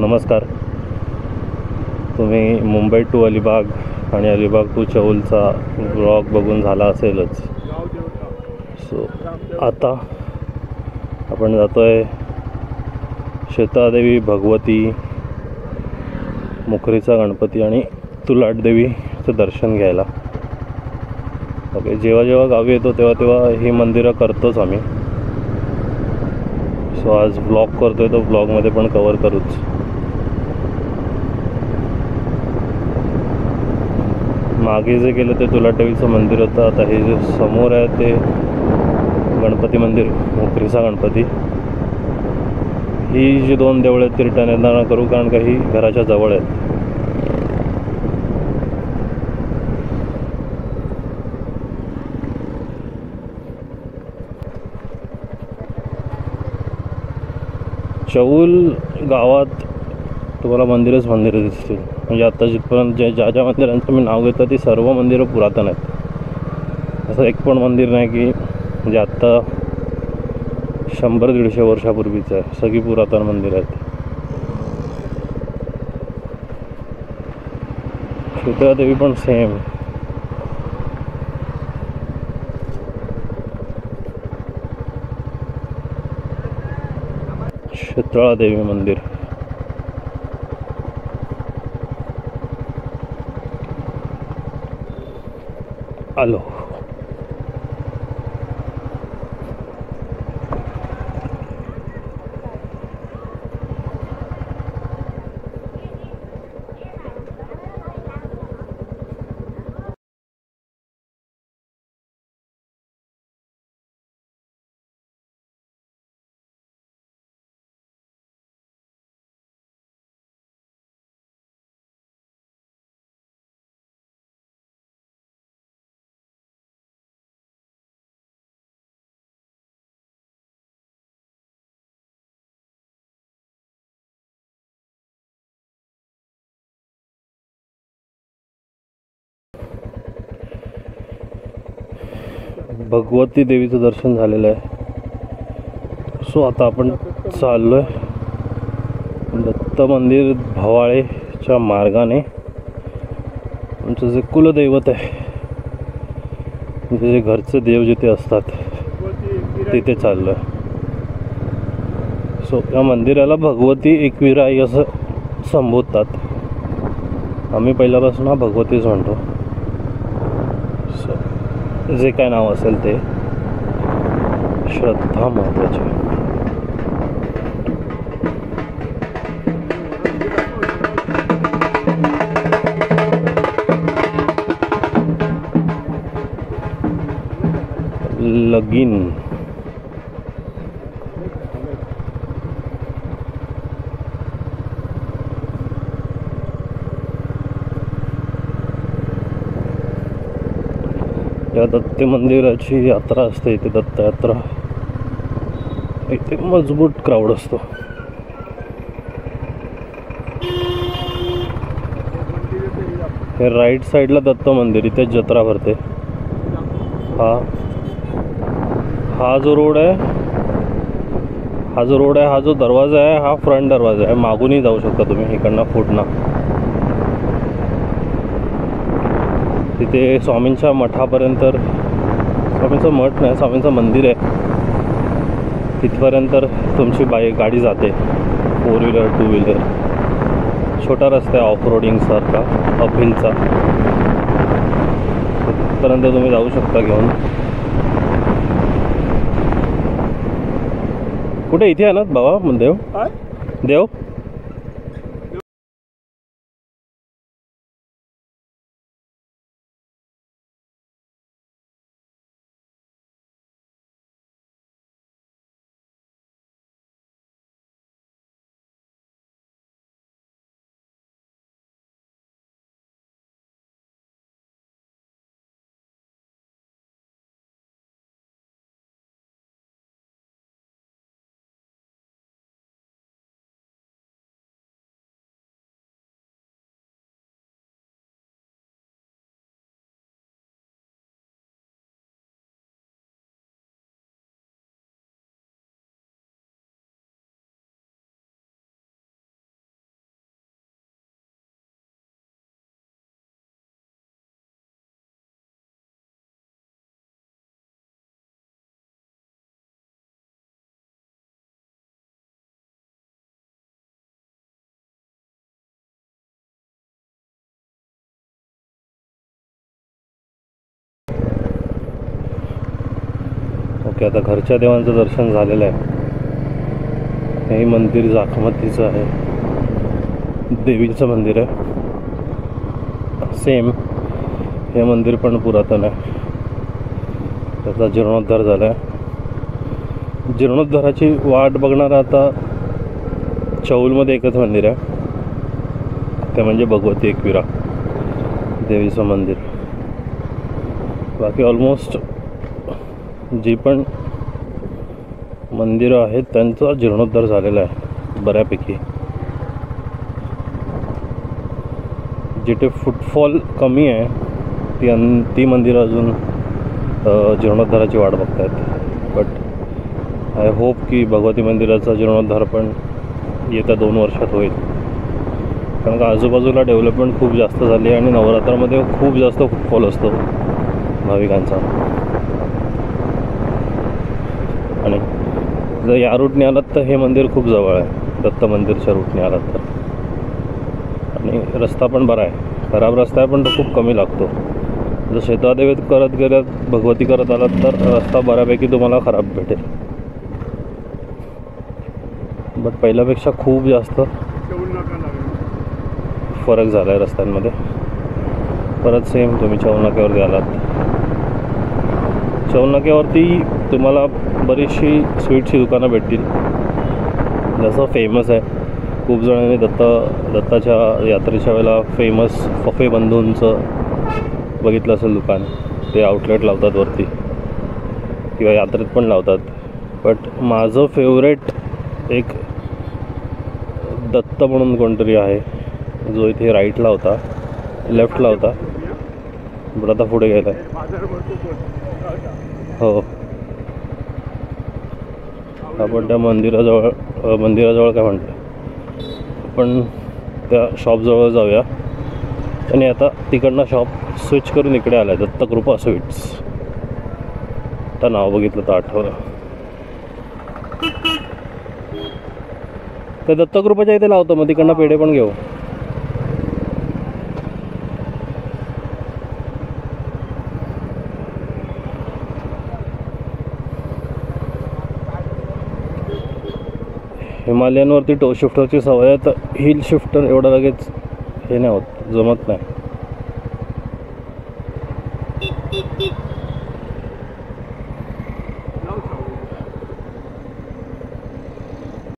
नमस्कार. तुम्ही मुंबई टू अलिबाग आणि अलिबाग टू चौलचा ब्लॉग बघून झाला असेलच. सो आता आपण जातो आहे शेतादेवी, भगवती, मुखरीचा गणपती आणि तुलाटदेवीचं दर्शन घ्यायला. ओके, जेव्हा जेव्हा गावी येतो तेव्हा तेव्हा ही मंदिरं करतोच आम्ही. सो आज ब्लॉग करतोय, तो ब्लॉगमध्ये पण कवर करूच. मागे जे केलं ते तुलाटदेवीचं मंदिर होतं. आता हे जे समोर आहे ते गणपती मंदिर, मुखरीचा गणपती. ही जी दोन देवळं आहेत ती रिटर्न येताना करू, कारण का ही घराच्या जवळ आहेत. चौल गावात तुम्हाला मंदिरं दिसतील. म्हणजे आता जिथपर्यंत ज्या मंदिरांचं मी नाव घेतं ती सर्व मंदिरं पुरातन आहेत. असं एक पण मंदिर नाही की म्हणजे आत्ता 100-150 वर्षापूर्वीचं आहे. सगळी पुरातन मंदिरं आहेत. शीतळादेवी पण सेम. शीतळादेवी मंदिर. आलो. भगवती देवीचं दर्शन झालेलं आहे. सो आता आपण चाललो आहे दत्त मंदिर भवाळेच्या मार्गाने. आमचं जे कुलदैवत आहे, म्हणजे जे घरचे देव जिथे असतात तिथे चाललो आहे. सो या मंदिराला भगवती एकविराई असं संबोधतात. आम्ही पहिल्यापासून हा भगवतीच म्हणतो. सो जे काय नाव असेल ते, श्रद्धा महत्त्वाची. लगीन. या दत्त मंदिराची यात्रा असते इथे, दत्त यात्रा. इथे मजबूत क्राऊड असतो. हे राईट साईडला दत्त मंदिर, इथे जत्रा भरते. हा जो रोड आहे, हा जो दरवाजा आहे, हा फ्रंट दरवाजा आहे. मागूनही जाऊ शकता तुम्ही इकडनं फुटणं. तिथे स्वामींच्या मठापर्यंत, स्वामींचं मठ नाही, स्वामींचं मंदिर आहे, तिथपर्यंत तुमची गाडी जाते. 4 व्हीलर 2 व्हीलर. छोटा रस्ता आहे ऑफ रोडिंगसारखा, अपहिलचा. तिथपर्यंत तुम्ही जाऊ शकता घेऊन. कुठे इथे आहे ना बाबा देव? ओके, आता घरच्या देवांचं दर्शन झालेलं आहे. हे मंदिर जाखमतीचं आहे, देवीचं मंदिर आहे. सेम हे मंदिर पण पुरातन आहे, त्याचा जीर्णोद्धार झाला आहे. जीर्णोद्धाराची वाट बघणारा आता चौलमध्ये एकच मंदिर आहे, ते म्हणजे भगवती एकविरा देवीचं मंदिर. बाकी ऑलमोस्ट जी पण मंदिरं आहेत त्यांचा जीर्णोद्धार झालेला आहे बऱ्यापैकी. जिथे फुटफॉल कमी आहे ती मंदिरं अजून जीर्णोद्धाराची वाट बघत आहेत. बट आय होप की भगवती मंदिराचा जीर्णोद्धार पण येत्या 2 वर्षात होईल, कारण का आजूबाजूला डेव्हलपमेंट खूप जास्त झाली आहे आणि नवरात्रामध्ये खूप जास्त फुटफॉल असतो भाविकांचा. आणि जर या रूटने आलात तर हे मंदिर खूप जवळ आहे, दत्त मंदिरच्या रूटने आलात तर. आणि रस्ता पण बरा आहे, खराब रस्ता आहे पण तो खूप कमी लागतो. जर शेतादेवीत करत गेल्यात भगवती करत आलात तर रस्ता बऱ्यापैकी तुम्हाला खराब भेटेल, बट पहिल्यापेक्षा खूप जास्त फरक झाला आहे रस्त्यांमध्ये. परत सेम तुम्ही चौनाक्यावरती आलात, चौनाक्यावरती तुम्हाला बरीचशी स्वीटची दुकानं भेटतील. जसं फेमस आहे, खूप जणांनी दत्ताच्या यात्रेच्या वेळेला फेमस फफे बंधूंचं बघितलं असेल दुकान. ते आउटलेट लावतात वरती किंवा यात्रेत पण लावतात. बट माझं फेवरेट एक दत्त म्हणून कोणतरी आहे, जो इथे राईटला होता, लेफ्टला होता, बट आता पुढे गेला आहे. हो, आपण त्या मंदिराजवळ काय म्हणतो, आपण त्या शॉपजवळ जाऊया. आणि आता तिकडनं शॉप स्विच करून इकडे आला आहे, दत्तकृपा स्वीट्स. आता नाव बघितलं तर आठवलं. ते दत्तकृपाच्या इथे लावतो, मग तिकडनं पेढे पण घेऊ. हिमालयनवरती टो शिफ्टरची सवय आहे, तर हिल शिफ्टर एवढं लगेच हे नाही होत, जमत नाही.